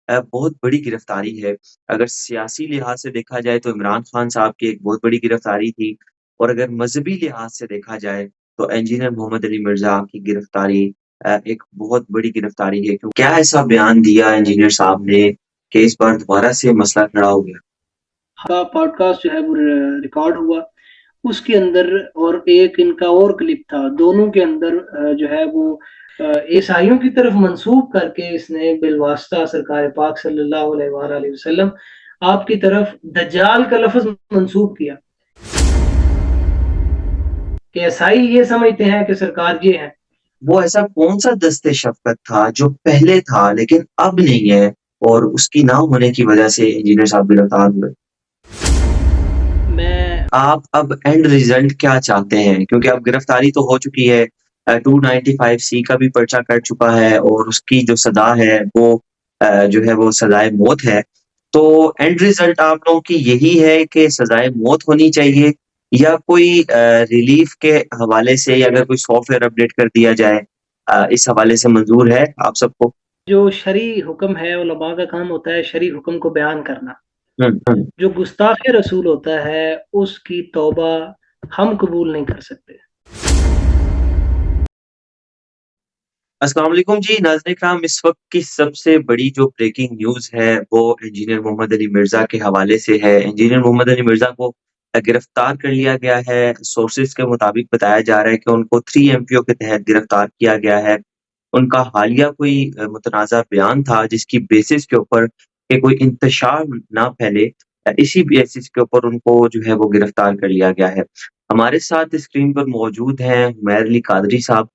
बहुत बड़ी गिरफ्तारी है। अगर सियासी लिहाज से देखा जाए तो इमरान खान साहब की एक बहुत बड़ी गिरफ्तारी थी और अगर मज़हबी लिहाज से देखा जाए तो इंजीनियर मोहम्मद अली मिर्ज़ा की गिरफ्तारी एक बहुत बड़ी गिरफ्तारी है। क्यों क्या ऐसा बयान दिया इंजीनियर साहब ने कि इस बार दोबारा से मसला खड़ा हो गया? का पॉडकास्ट जो है वो रिकॉर्ड हुआ। उसके अंदर और एक इनका और क्लिप था, दोनों के अंदर जो है वो ईसाइयों की तरफ मंसूब करके इसने बिलवास्ता सरकार पाक सल्लल्लाहु अलैहि वसल्लम आपकी तरफ दज्जाल का लफ्ज मंसूब किया कि ईसाई ये समझते हैं कि सरकार ये है। वो ऐसा कौन-सा दस्ते-शफ़क़त था जो पहले था लेकिन अब नहीं है और उसकी ना होने की वज़ह से इंजीनियर साहब गिरफ्तार हुए? मैं आप अब एंड रिज़ल्ट क्या चाहते हैं? क्योंकि अब गिरफ्तारी तो हो चुकी है 295 सी का भी पर्चा कट चुका है और उसकी जो सज़ा है वो जो है वो सज़ाए मौत है। तो एंड रिज़ल्ट आप लोगों की यही है कि सज़ाए मौत होनी चाहिए या कोई रिलीफ़ के हवाले से या अगर कोई सॉफ्टवेयर अपडेट कर दिया जाए इस हवाले से मंज़ूर है आप सबको? जो शरई हुक्म है, उलमा का काम होता है शरई हुक्म को बयान करना। हुँ। जो गुस्ताख़ रसूल होता है, उसकी तौबा हम कबूल नहीं कर सकते। अस्सलाम वालेकुम जी, नाज़रीन इकराम इस वक़्त की सबसे बड़ी जो ब्रेकिंग न्यूज़ है, वो इंजीनियर मोहम्मद अली मिर्ज़ा के हवाले से है। इंजीनियर मोहम्मद अली मिर्ज़ा को गिरफ्तार कर लिया गया है। सोर्सेज़ के मुताबिक बताया जा रहा है कि उनको 3 एमपीओ के तहत गिरफ्तार किया गया है। उनका हालिया कोई मुतनाज़ा बयान था जिसकी बेसिस के ऊपर कि कोई इंतशार ना फैले इसी बेसिस के ऊपर उनको जो है वो गिरफ्तार कर लिया गया है। हमारे साथ स्क्रीन पर मौजूद हैं हुमैर अली कादरी साहब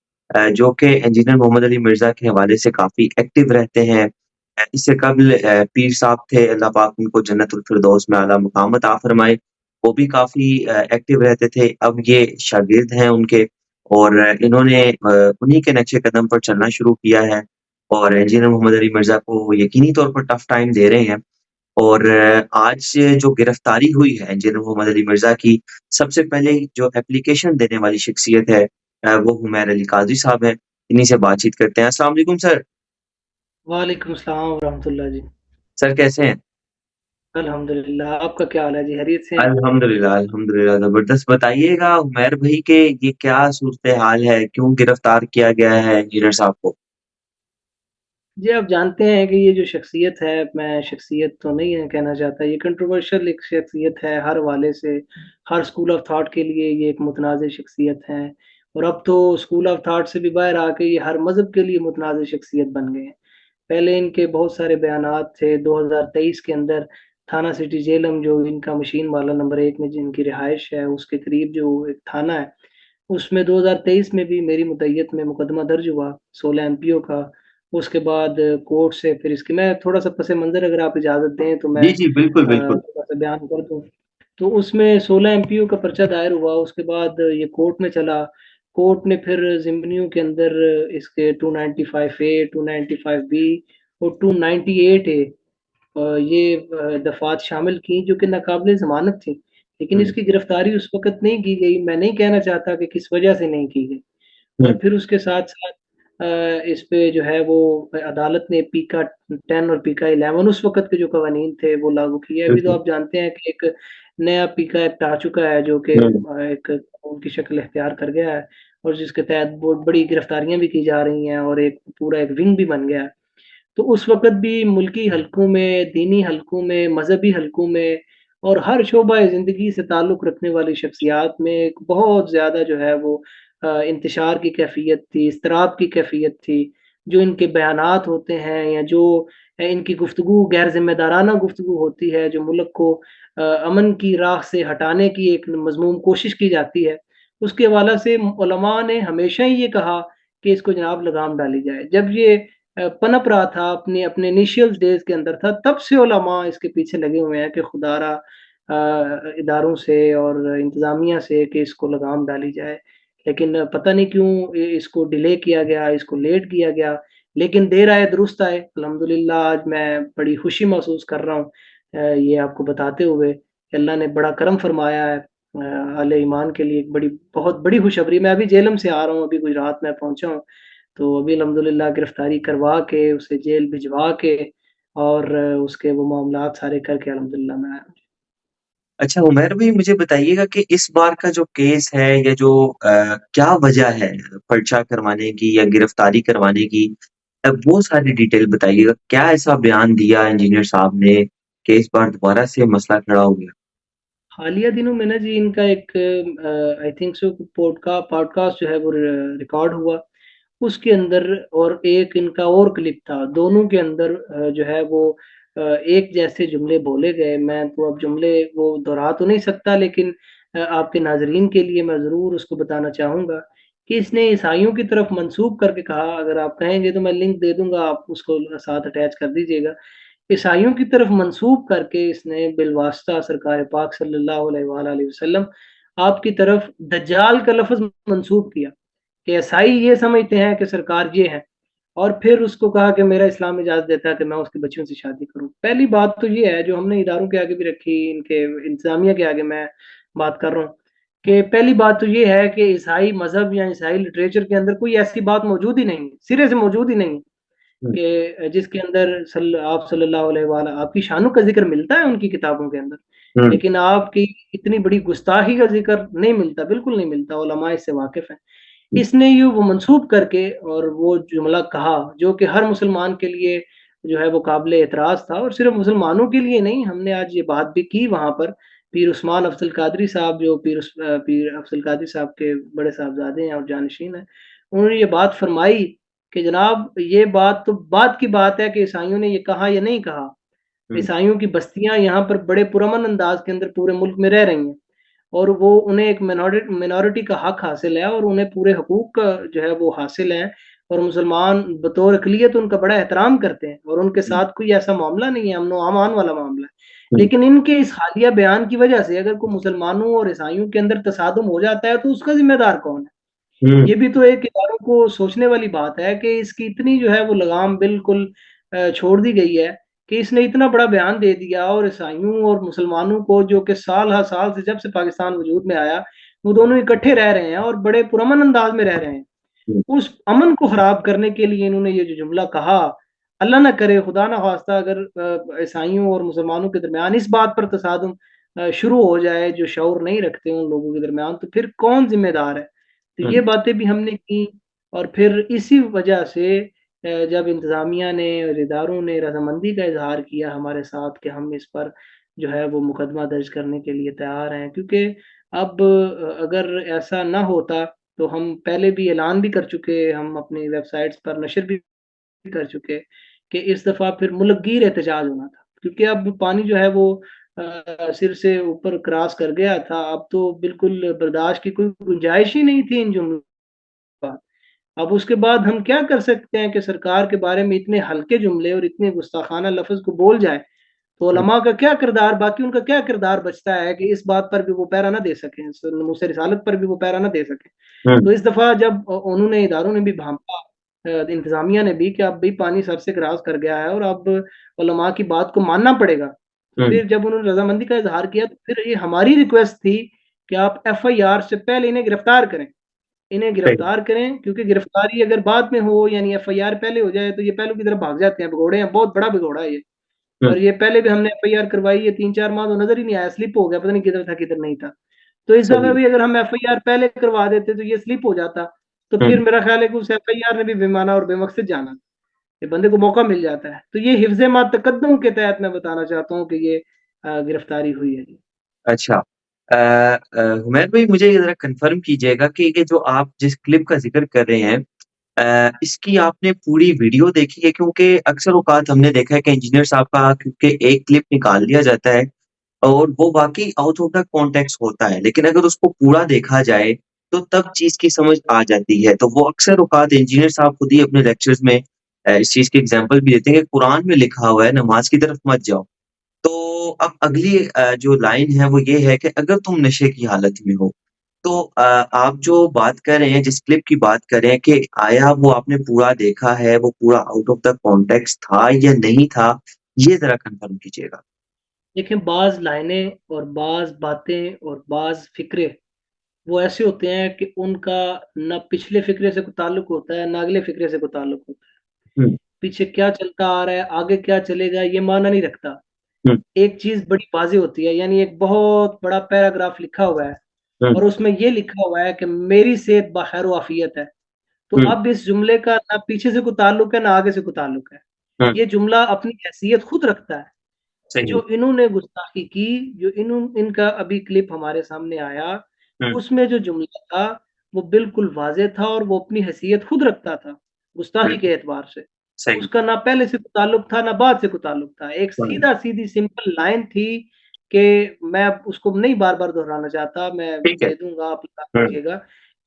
जो कि इंजीनियर मोहम्मद अली मिर्ज़ा के हवाले से काफ़ी एक्टिव रहते हैं। इससे कबल पीर साहब थे, अल्लाह पाक उनको जन्नतुल फ़िरदौस में आला मुक़ाम अता फ़रमाए। वो भी काफ़ी एक्टिव रहते थे। अब ये शागिर्द हैं उनके और इन्होंने उन्हीं के नक्शे कदम पर चलना शुरू किया है और इंजीनियर मोहम्मद अली मिर्ज़ा को यकीनी तौर पर टफ़ टाइम दे रहे हैं। और आज जो गिरफ्तारी हुई है इंजीनियर मोहम्मद अली मिर्ज़ा की, सबसे पहले जो एप्लीकेशन देने वाली शख्सियत है वो हुमैर अली काज़ी साहब हैं। इन्हीं से बातचीत करते हैं। अस्सलाम वालेकुम सर। वालेकुम सलाम व रहमतुल्लाह जी। सर कैसे हैं? अल्हम्दुलिल्लाह, आपका क्या हाल है जी? खैरियत से हैं? अल्हम्दुलिल्लाह, ज़बरदस्त। बताइएगा हुमैर भाई के ये क्या सूरत-ए-हाल है? क्यों गिरफ्तार किया गया है इंजीनियर साहब को? जी, आप जानते हैं कि ये जो शख्सियत है, मैं शख्सियत तो नहीं है कहना चाहता, ये कंट्रोवर्शियल एक शख्सियत है हर हवाले से, हर स्कूल ऑफ थॉट के लिए ये एक मुतनाज़िर शख्सियत है और अब तो स्कूल ऑफ थॉट से भी बाहर आके ये हर मज़हब के लिए मुतनाज़िर शख्सियत बन गए हैं। पहले इनके बहुत सारे बयानात थे, 2023 के अंदर थाना सिटी जेलम जो इनका मशीन वाला नंबर 1 में जिनकी रिहाइश है, उसके करीब जो एक थाना है, उसमें 2023 में भी मेरी मुद्दइयत में मुकदमा दर्ज हुआ, 16 एमपीओ का। उसके बाद कोर्ट से फिर इसकी मैं थोड़ा-सा पस-ए-मंज़र अगर आप इजाज़त दें तो मैं जी, जी, बिल्कुल, बिल्कुल। थोड़ा-सा बयान कर दूँ। तो उसमें 16 एमपीओ का पर्चा दायर हुआ, उसके बाद ये कोर्ट में चला। कोर्ट ने फिर ज़िम्मेदारियों के अंदर इसके 295 ए, 295 बी और 298 ए ये दफ़ात शामिल की जो कि नाक़ाबिल ज़मानत थी। लेकिन हुँ, इसकी गिरफ़्तारी उस वक़्त नहीं की गई, मैं नहीं कहना चाहता कि किस वजह से नहीं की गई। हुँ, और फिर उसके साथ-साथ इस पे जो है वो अदालत ने पीका 10 और पीका 11 उस वक़्त के जो कवानीन थे वो लागू किए। अभी तो बिल्कुल। आप जानते हैं कि एक नया पीका एक्ट आ चुका है जो कि हुँ, एक कानून की शक्ल इख्तियार कर गया है और जिसके तहत बहुत बड़ी गिरफ्तारियाँ भी की जा रही हैं और एक पूरा एक विंग भी बन गया है। तो उस वक़्त भी मुल्की हलकों में, दीनी हलकों में, मज़हबी हलकों में और हर शोबा ज़िंदगी से ताल्लुक़ रखने वाली शख्सियात में एक बहुत ज़्यादा जो है वो इंतशार की कैफ़ियत थी, इज़्तिराब की कैफ़ियत थी। जो इनके बयानात होते हैं या जो इनकी गुफ्तगू गैर ज़िम्मेदाराना गुफ्तगू होती है, जो मुल्क को अमन की राह से हटाने की एक मज़मूम कोशिश की जाती है, उसके हवाला से उलमा ने हमेशा ही ये कहा कि इसको जनाब लगाम डाली जाए। जब ये पनप रहा था अपने अपने इनिशियल डेज़ के अंदर था, तब से उलमा इसके पीछे लगे हुए हैं कि खुदारा इदारों से और इंतज़ामिया से कि इसको लगाम डाली जाए। लेकिन पता नहीं क्यों इसको डिले किया गया, इसको लेट किया गया, लेकिन देर आए दुरुस्त आए। अल्हम्दुलिल्लाह आज मैं बड़ी खुशी महसूस कर रहा हूँ ये आपको बताते हुए कि अल्लाह ने बड़ा करम फरमाया है अहले ईमान के लिए एक बड़ी बहुत बड़ी खुशखबरी। मैं अभी जेलम से आ रहा हूँ, अभी गुजरात में पहुँचा हूँ। तो अभी अल्हम्दुलिल्लाह गिरफ्तारी करवा के, उसे जेल भिजवा के और उसके वो मामलात सारे करके अल्हम्दुलिल्लाह मैं आया हूँ। अच्छा उमैर भाई मुझे बताइएगा कि इस बार का जो केस है या जो क्या वजह है पर्चा करवाने की या गिरफ्तारी करवाने की, वो सारी डिटेल बताइएगा। क्या ऐसा बयान दिया इंजीनियर साहब ने कि इस बार दोबारा से मसला खड़ा हो गया? हालिया दिनों में ना जी इनका एक आई थिंक सो पॉडकास्ट जो है वो रिकॉर्ड हुआ। उसके अंदर और एक इनका और क्लिप था, दोनों के अंदर जो है वो एक जैसे जुमले बोले गए। मैं तो अब जुमले वो दोहरा तो नहीं सकता, लेकिन आपके नाज़रीन के लिए मैं ज़रूर उसको बताना चाहूँगा कि इसने ईसाइयों की तरफ मंसूब करके कहा, अगर आप कहेंगे तो मैं लिंक दे दूँगा, आप उसको साथ अटैच कर दीजिएगा। ईसाइयों की तरफ मंसूब करके इसने बिलवास्ता सरकार पाक सल्लल्लाहु अलैहि वसल्लम आपकी तरफ दज्जाल का लफ़्ज़ मंसूब किया कि ईसाई ये समझते हैं कि सरकार ये है, और फिर उसको कहा कि मेरा इस्लाम इजाज़त देता है कि मैं उसकी बच्चियों से शादी करूँ। पहली बात तो ये है जो हमने इदारों के आगे भी रखी, इनके इंतज़ामिया के आगे मैं बात कर रहा हूँ, कि पहली बात तो ये है कि ईसाई मज़हब या ईसाई लिटरेचर के अंदर कोई ऐसी बात मौजूद ही नहीं है, सिरे से मौजूद ही नहीं है। हुँ, कि जिसके अंदर आप सल्लल्लाहु अलैहि वाला आपकी शानों का ज़िक्र मिलता है उनकी किताबों के अंदर, हुँ, लेकिन आपकी इतनी बड़ी गुस्ताखी का ज़िक्र नहीं मिलता, बिल्कुल नहीं मिलता, उलमा इससे वाकिफ़ हैं। हुँ, इसने यूँ वो मंसूब करके और वो जुमला कहा जो कि हर मुसलमान के लिए जो है वो काबिल एतराज़ था, और सिर्फ़ मुसलमानों के लिए नहीं, हमने आज ये बात भी की वहाँ पर। पीर उस्मान अफ़ज़ल कादरी साहब जो पीर अफ़ज़ल कादरी साहब के बड़े साहबज़ादे हैं और जानशीन हैं, उन्होंने ये बात फ़रमाई कि जनाब ये बात तो बात की बात है कि ईसाइयों ने ये कहा या नहीं कहा। हुँ, ईसाइयों की बस्तियाँ यहाँ पर बड़े पुरअमन अंदाज़ के अंदर पूरे मुल्क में रह रही हैं, और वो उन्हें एक मिनॉरिटी का हक हासिल है और उन्हें पूरे हकूक का जो है वो हासिल हैं, और मुसलमान बतौर अक़लियत उनका बड़ा एहतराम करते हैं और उनके हुँ, साथ कोई ऐसा मामला नहीं है, अमन-ओ-अमान वाला मामला है। हुँ, लेकिन इनके इस हालिया बयान की वजह से अगर कोई मुसलमानों और ईसाइयों के अंदर तसादुम हो जाता है, तो उसका ज़िम्मेदार कौन है? हुँ, ये भी तो एक इदारों को सोचने वाली बात है कि इसकी इतनी जो है वो लगाम बिल्कुल छोड़ दी गई है कि इसने इतना बड़ा बयान दे दिया, और ईसाइयों और मुसलमानों को जो कि साल हर साल से जब से पाकिस्तान वजूद में आया, वो दोनों इकट्ठे रह रहे हैं और बड़े पुरअमन अंदाज में रह रहे हैं। हुँ, उस अमन को खराब करने के लिए इन्होंने ये जो जुमला कहा, अल्लाह ना करे, खुदा ना खास्ता, अगर ईसाइयों और मुसलमानों के दरमियान इस बात पर तसादुम शुरू हो जाए जो शऊर नहीं रखते उन लोगों के दरमियान, तो फिर कौन ज़िम्मेदार है? तो हुँ, ये बातें भी हमने की, और फिर इसी वजह से जब इंतज़ामिया ने और इदारों ने रज़ामंदी का इज़हार किया हमारे साथ कि हम इस पर जो है वो मुकदमा दर्ज करने के लिए तैयार हैं, क्योंकि अब अगर ऐसा ना होता तो हम पहले भी ऐलान भी कर चुके, हम अपनी वेबसाइट्स पर नशर भी कर चुके कि इस दफ़ा फिर मुल्कगीर एहतजाज होना था। क्योंकि अब पानी जो है वो सिर से ऊपर क्रॉस कर गया था, अब तो बिल्कुल बर्दाश्त की कोई गुंजाइश ही नहीं थी इन जुमलों का। अब उसके बाद हम क्या कर सकते हैं कि सरकार के बारे में इतने हल्के जुमले और इतने गुस्ताखाना लफ़्ज़ को बोल जाए, तो हुँ, उलमा का क्या किरदार, बाकी उनका क्या किरदार बचता है कि इस बात पर भी वो पैरा ना दे सकें, मूसे रिसालत पर भी वो पैरा ना दे सकें। हुँ, तो इस दफ़ा जब उन्होंने इदारों ने भी भाँपा, इंतज़ामिया ने भी, कि अब भई पानी सर से क्रॉस कर गया है और अब उलमा की बात को मानना पड़ेगा। तो हुँ, फिर जब उन्होंने रज़ामंदी का इज़हार किया, तो फिर ये हमारी रिक्वेस्ट थी कि आप एफआईआर से पहले इन्हें गिरफ्तार करें। इन्हें सही। गिरफ्तार करें, क्योंकि गिरफ्तारी अगर बाद में हो, यानी एफआईआर पहले हो जाए, तो ये पहलू की तरफ भाग जाते हैं, भगोड़े हैं, बहुत बड़ा भगोड़ा है ये। हुँ, और ये पहले भी हमने एफआईआर करवाई है, 3-4 माह तो नज़र ही नहीं आया, स्लिप हो गया, पता नहीं किधर था किधर नहीं था। तो इस सही दफ़ा है। भी अगर हम एफआईआर पहले करवा देते तो ये स्लिप हो जाता, तो हुँ, फिर मेरा ख़्याल है कि उस एफआईआर ने भी बेमाना और बेमकसद जाना। ये बंदे को मौका मिल जाता है। तो ये हिफ्ज़ मा तकद्दुम के तहत मैं बताना चाहता हूँ कि ये गिरफ्तारी हुई है जी। अच्छा। हुमैर भाई मुझे ये ज़रा कन्फर्म कीजिएगा कि ये जो आप जिस क्लिप का ज़िक्र कर रहे हैं, इसकी आपने पूरी वीडियो देखी है? क्योंकि अक्सर औक़ात हमने देखा है कि इंजीनियर साहब का क्योंकि एक क्लिप निकाल लिया जाता है और वो वाक़ई आउट ऑफ द कॉन्टेक्स्ट होता है, लेकिन अगर उसको पूरा देखा जाए, तो तब चीज़ की समझ आ जाती है। तो वो अक्सर औक़ात इंजीनियर साहब खुद ही अपने लेक्चर्स में इस चीज़ की एग्ज़ाम्पल भी देते हैं कि कुरान में लिखा हुआ है नमाज़ की तरफ मत जाओ। तो अब अगली जो लाइन है वो ये है कि अगर तुम नशे की हालत में हो, तो आप जो बात कर रहे हैं, जिस क्लिप की बात कर रहे हैं कि आया वो आपने पूरा देखा है, वो पूरा आउट ऑफ द कॉन्टेक्स्ट था या नहीं था? ये ज़रा कन्फर्म कीजिएगा। देखें, बाज़ लाइनें और बाज़ बातें और बाज़ फ़िक्रे वो ऐसे होते हैं कि उनका ना पिछले फ़िक्रे से कोई ताल्लुक होता है, ना अगले फ़िक्रे से कोई ताल्लुक होता है। हुँ, पीछे क्या चलता आ रहा है, आगे क्या चलेगा, ये मायना नहीं रखता। हुँ, एक चीज़ बड़ी वाज़ेह होती है, यानी एक बहुत बड़ा पैराग्राफ लिखा हुआ है हुँ, और उसमें ये लिखा हुआ है कि मेरी सेहत बख़ैर व आफ़ियत है। तो हुँ, अब इस जुमले का ना पीछे से कोई ताल्लुक है, ना आगे से कोई ताल्लुक है। हुँ, ये जुमला अपनी हैसियत खुद रखता है। सही है। जो इन्होंने गुस्ताखी की, जो इनका अभी क्लिप हमारे सामने आया, हुँ, उसमें जो जुमला था, वो बिल्कुल वाज़ेह था और वो अपनी हैसियत खुद रखता था, गुस्ताखी के बिल्कुल, एतबार से। सही। उसका ना पहले से कोई ताल्लुक था, ना बाद से कोई ताल्लुक था। एक हुँ, सीधा-सीधी सिंपल लाइन थी कि मैं अब उसको नहीं बार-बार दोहराना चाहता, मैं ठीक है। दे दूँगा, आप याद हुँ, रखिएगा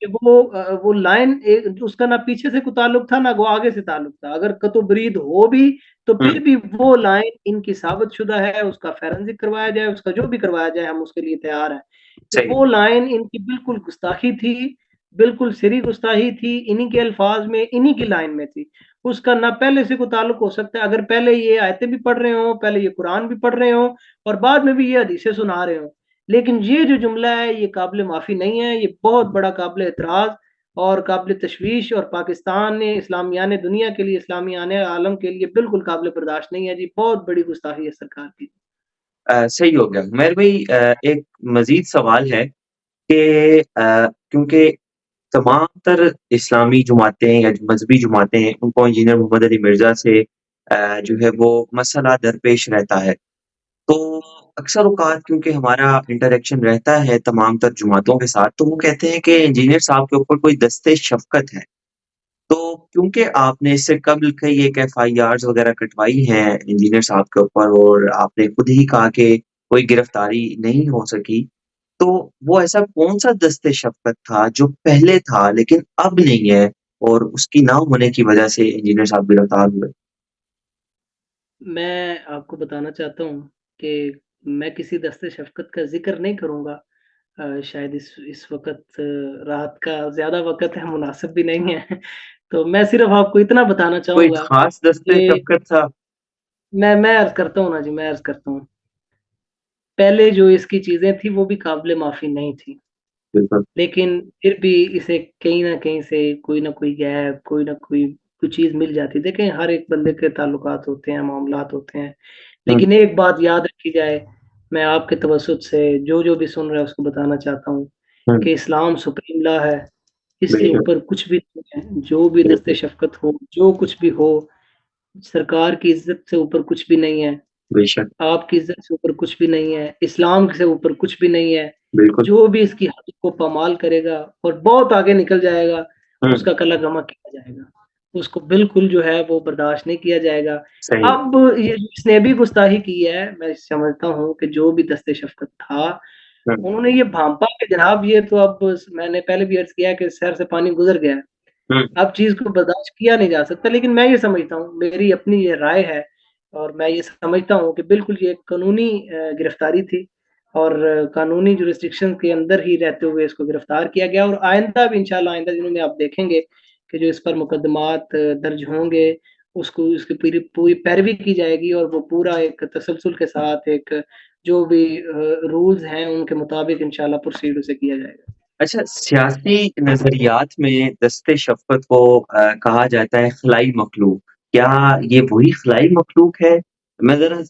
कि वो लाइन उसका ना पीछे से कोई ताल्लुक था, ना वो आगे से ताल्लुक था। अगर कतुब्रीद हो भी तो हुँ, फिर भी वो लाइन इनकी साबितशुदा है, उसका फोरेंसिक करवाया जाए, उसका जो भी करवाया जाए, हम उसके लिए तैयार हैं। कि सही है। वो लाइन इनकी बिल्कुल गुस्ताखी थी, बिल्कुल सिरी गुस्ताखी थी, इन्हीं के अल्फाज़ में, इन्हीं की लाइन में थी। उसका ना पहले से कोई ताल्लुक हो सकता है, अगर पहले ये आयतें भी पढ़ रहे हों, पहले ये कुरान भी पढ़ रहे हों और बाद में भी ये हदीसें सुना रहे हों। लेकिन ये जो जुमला है, ये काबिल माफ़ी नहीं है, ये बहुत बड़ा काबिल एतराज़ और काबिल तशवीश और पाकिस्तान ने इस्लामियाने दुनिया के लिए, इस्लामियाने आलम के लिए बिल्कुल काबिल बर्दाश्त नहीं है जी, बहुत बड़ी गुस्ताखी है सरकार की। सही हो गया। मेहर भाई एक मज़ीद सवाल है कि क्योंकि तमाम तर इस्लामी जमातें या मज़हबी जमातें हैं, उनको इंजीनियर मोहम्मद अली मिर्ज़ा से जो है वो मसला दरपेश रहता है। तो अक्सर औक़ात क्योंकि हमारा इंटरैक्शन रहता है तमाम तर जमातों के साथ, तो वो कहते हैं कि इंजीनियर साहब के ऊपर कोई दस्ते शफ़क़त है। तो क्योंकि आपने इससे कब्ल कई एक एफआईआर्स वग़ैरह कटवाई हैं इंजीनियर साहब के ऊपर और आपने खुद ही कहा कि कोई गिरफ्तारी नहीं हो सकी, तो वो ऐसा कौन-सा दस्ते शफ़क़त था जो पहले था लेकिन अब नहीं है और उसकी ना होने की वज़ह से इंजीनियर साहब गिरफ्तार हुए? मैं आपको बताना चाहता हूँ कि मैं किसी दस्ते शफ़क़त का ज़िक्र नहीं करूँगा। शायद इस वक़्त रात का ज़्यादा वक़्त है, मुनासिब भी नहीं है। तो मैं सिर्फ़ आपको इतना बताना कोई चाहूँगा ख़ास दस्ते कि शफ़क़त था? मैं अर्ज़ करता हूँ ना जी, मैं अर्ज़ करता हूँ। पहले जो इसकी चीज़ें थी, वो भी काबिल माफ़ी नहीं थी। बिल्कुल। लेकिन फिर भी इसे कहीं न कहीं से कोई न कोई गैप, कोई न कोई कुछ चीज़ मिल जाती है। देखें, हर एक बंदे के ताल्लुकात होते हैं, मामलात होते हैं। हुँ, लेकिन एक बात याद रखी जाए, मैं आपके तवज्जुह से जो भी सुन रहा है उसको बताना चाहता हूँ हुँ, कि इस्लाम सुप्रीम लॉ है, इससे बेशक, ऊपर कुछ भी नहीं है। जो भी बिल्कुल, दस्ते-शफ़क़त हो, जो कुछ भी हो, सरकार की इज़्ज़त से ऊपर कुछ भी नहीं है। बेशक, आपकी इज़्ज़त से ऊपर कुछ भी नहीं है, इस्लाम से ऊपर कुछ भी नहीं है। बिल्कुल। जो भी इसकी हद को पामाल करेगा और बहुत आगे निकल जाएगा, हुँ, उसका कला-गमा किया जाएगा। उसको बिल्कुल जो है वो बर्दाश्त नहीं किया जाएगा। सही है। अब ये जिसने भी गुस्ताखी की है, मैं समझता हूँ कि जो भी दस्ते-शफ़क़त था, हुँ, उन्होंने ये भांपा कि जनाब ये तो अब मैंने पहले भी अर्ज़ किया है कि सर से पानी गुज़र गया है। हुँ, अब चीज़ को बर्दाश्त किया नहीं जा सकता, लेकिन मैं ये समझता हूँ, मेरी अपनी ये राय है और मैं ये समझता हूँ कि बिल्कुल ये कानूनी गिरफ्तारी थी और कानूनी जुरिस्डिक्शन के अंदर ही रहते हुए इसको गिरफ्तार किया गया और आइंदा भी इंशाअल्लाह आइंदा दिनों में आप देखेंगे कि जो इस पर मुकदमात दर्ज होंगे, उसको उसकी पूरी पूरी पैरवी की जाएगी और वो पूरा एक तसलसल के साथ एक जो भी रूल्स हैं, उनके मुताबिक इंशाअल्लाह प्रोसीड उसे किया जाएगा। अच्छा सियासी नज़रियात में दस्ते शफ़क़त को कहा जाता है खलाई मखलूक। क्या ये वही खलाई मखलूक है? मैं ज़रा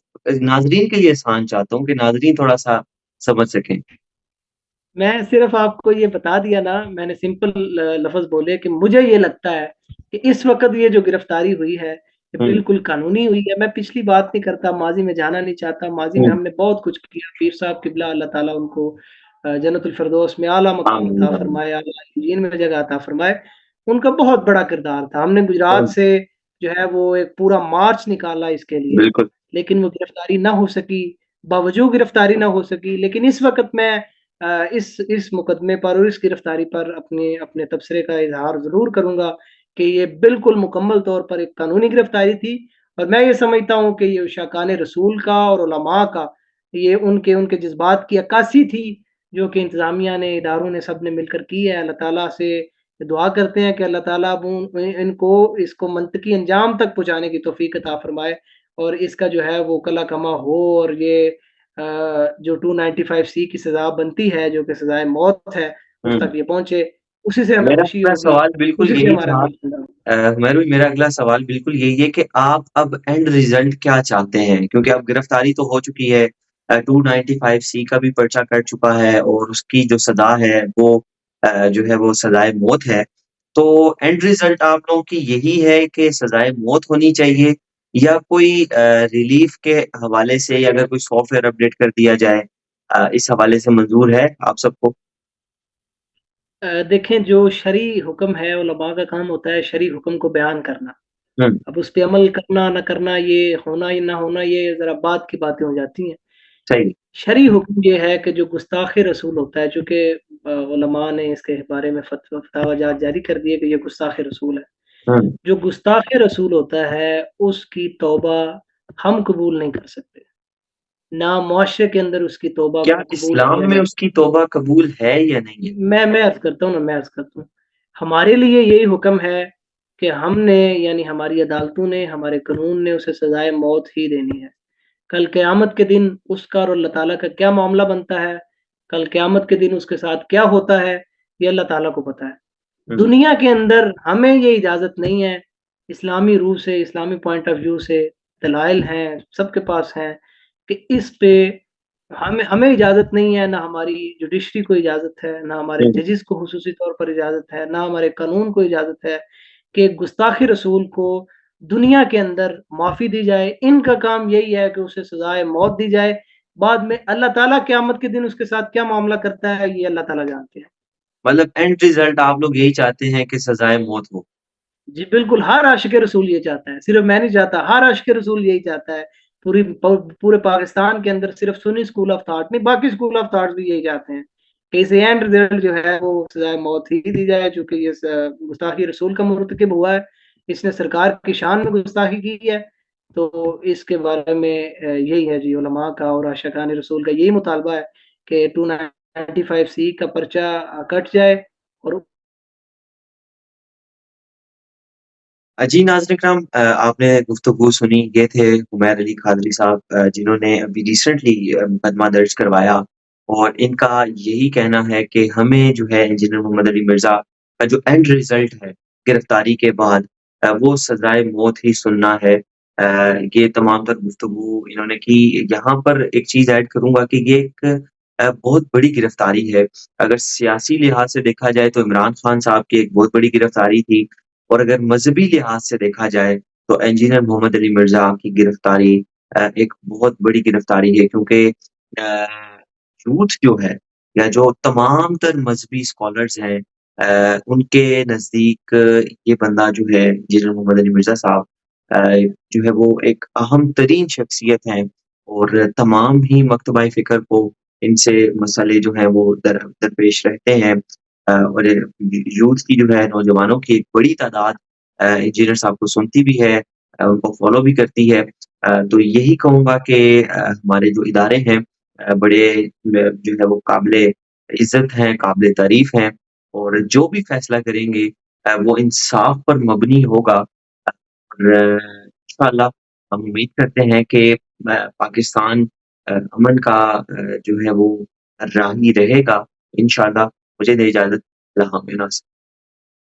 नाज़रीन के लिए आसान चाहता हूँ कि नाज़रीन थोड़ा-सा समझ सकें। मैं सिर्फ़ आपको ये बता दिया ना, मैंने सिंपल लफ़्ज़ बोले कि मुझे ये लगता है कि इस वक़्त ये जो गिरफ्तारी हुई है, ये हुँ, बिल्कुल कानूनी हुई है। मैं पिछली बात नहीं करता, माज़ी में जाना नहीं चाहता। माज़ी में हुँ, हमने बहुत कुछ किया। पीर साहब किबला अल्लाह ताला उनको जन्नतुल फ़िरदौस में आला मकाम आमीन, अता आमीन। फ़रमाए, आला इल्लीन में जगह अता फ़रमाए। उनका बहुत बड़ा किरदार था। हमने गुजरात हुँ, से जो है वो एक पूरा मार्च निकाला इसके लिए, बिल्कुल। लेकिन वो गिरफ्तारी ना हो सकी, बावजूद गिरफ्तारी ना हो सकी। लेकिन इस वक़्त मैं इस मुकदमे पर और इस गिरफ्तारी पर अपने अपने तबसरे का इज़हार ज़रूर करूँगा कि ये बिल्कुल मुकम्मल तौर पर एक कानूनी गिरफ्तारी थी और मैं ये समझता हूँ कि ये शाकान रसूल का और उलमा का ये उनके उनके जज़्बात की अक्कासी थी, जो कि इंतज़ामिया ने, इदारों ने, सब ने मिलकर की है। अल्लाह ताला से दुआ करते हैं कि अल्लाह ताला अब इनको इसको मंतकी अंजाम तक पहुँचाने की तौफ़ीक अता फ़रमाए और इसका जो है वो कला कमा हो और ये जो 295 सी की सज़ा बनती है, जो कि सज़ाए मौत है, उस हुँ, तक ये पहुँचे। उसी से हमें मेरा खुशी अगला होगी, सवाल बिल्कुल उसी से यही हमारा था। दिल ठंडा होगा। मेरा अगला सवाल बिल्कुल यही है कि आप अब एंड रिजल्ट क्या चाहते हैं? क्योंकि अब गिरफ्तारी तो हो चुकी है, 295 सी का भी पर्चा कट चुका है और उसकी जो सज़ा है वो जो है वो सज़ाए मौत है। तो एंड रिजल्ट आप लोगों की यही है कि सज़ाए मौत होनी चाहिए या कोई रिलीफ के हवाले से या अगर कोई सॉफ्टवेयर अपडेट कर दिया जाए, इस हवाले से मंज़ूर है आप सबको? देखें जो शरई हुक्म है उलमा का काम होता है शरई हुक्म को बयान करना। हुँ, अब उस पे अमल करना ना करना ये होना या ना होना ये ज़रा बाद की बातें हो जाती हैं। सही। शरई हुक्म ये है कि जो गुस्ताख़ रसूल होता है चूँकि उलमा ने इसके बारे में फतवाजात जारी कर दिए कि ये गुस्ताख़ रसूल है। हुँ। जो गुस्ताख़ रसूल होता है उसकी तौबा हम कबूल नहीं कर सकते। ना मुआशरे के अंदर उसकी तौबा क्या को कबूल इस्लाम किया में जा उसकी तौबा कबूल है या नहीं है? मैं अर्ज़ करता हूँ ना, मैं अर्ज़ करता हूँ। हमारे लिए यही हुक्म है कि हमने यानी हमारी अदालतों ने, हमारे कानून ने उसे सज़ाए मौत ही देनी है। कल क़यामत के दिन उसका और अल्लाह ताला का क्या मामला बनता है, कल क़यामत के दिन उसके साथ क्या होता है, ये अल्लाह ताला को पता है। हुँ, दुनिया के अंदर हमें ये इजाज़त नहीं है, इस्लामी रूह से, इस्लामी पॉइंट ऑफ व्यू से दलाइल हैं, सबके पास हैं कि इस पे हमें हमें इजाज़त नहीं है, ना हमारी जुडिशरी को इजाज़त है, ना हमारे हुँ। जजेस को खुसूसी तौर पर इजाज़त है, ना हमारे कानून को इजाज़त है कि गुस्ताख़ी रसूल को दुनिया के अंदर माफ़ी दी जाए। इनका काम यही है कि उसे सज़ाए मौत दी जाए। बाद में अल्लाह ताला क़यामत के दिन उसके साथ क्या मामला करता है, ये अल्लाह ताला जानते हैं। मतलब एंड रिज़ल्ट आप लोग यही चाहते हैं कि सज़ाए मौत हो। जी, बिल्कुल, हर आशिक़ रसूल ये चाहता है, सिर्फ़ मैं नहीं चाहता, हर आशिक़ रसूल यही चाहता है। पूरे पाकिस्तान के अंदर सिर्फ़ सुन्नी स्कूल ऑफ थॉट नहीं, बाकी स्कूल ऑफ थॉट्स भी यही चाहते हैं कि इसे एंड रिज़ल्ट जो है वो सज़ाए मौत ही दी जाए चूँकि ये गुस्ताख़ी रसूल का मुर्तकिब हुआ है, इसने सरकार की शान में गुस्ताख़ी की है, तो इसके बारे में यही है जी उलमा का और आशिक़ान रसूल का यही मुतालबा है कि 295 सी का पर्चा कट जाए और जी नाज़रीन इकराम, आपने गुफ्तगू सुनी, ये थे उमैर अली कादरी साहब, जिन्होंने अभी रिसेंटली मुकदमा दर्ज करवाया और इनका यही कहना है कि हमें जो है इंजीनियर मोहम्मद अली मिर्ज़ा का जो एंड रिज़ल्ट है गिरफ्तारी के बाद, वो सज़ाए मौत ही सुनना है। ये तमाम तर गुफ्तगू इन्होंने की। यहाँ पर एक चीज़ ऐड करूँगा कि ये एक बहुत बड़ी गिरफ्तारी है। अगर सियासी लिहाज़ से देखा जाए तो इमरान खान साहब की एक बहुत बड़ी गिरफ्तारी थी। और अगर मज़हबी लिहाज़ से देखा जाए, तो इंजीनियर मोहम्मद अली मिर्ज़ा की गिरफ्तारी एक बहुत बड़ी गिरफ्तारी है क्योंकि यूथ जो है या जो तमाम तर मज़हबी स्कॉलर्स हैं, उनके नज़दीक ये बंदा जो है इंजीनियर मोहम्मद अली मिर्ज़ा साहब, अ, जो है वो एक अहम तरीन शख्सियत हैं और तमाम ही मकतबा फ़िक्र को इनसे मसले जो हैं वो दरपेश रहते हैं। और यूथ की जो है नौजवानों की एक बड़ी तादाद इंजीनियर साहब को सुनती भी है, उनको फ़ॉलो भी करती है। तो यही कहूँगा कि हमारे जो इदारे हैं बड़े जो है वो काबिले इज़्ज़त हैं, काबिले तारीफ़ हैं और जो भी फ़ैसला करेंगे वो इंसाफ़ पर मबनी होगा और इंशाअल्लाह हम उम्मीद करते हैं कि पाकिस्तान अमन का जो है वो राही रहेगा इंशाअल्लाह। मुझे दें इजाज़त। अल्लाह हाफ़िज़।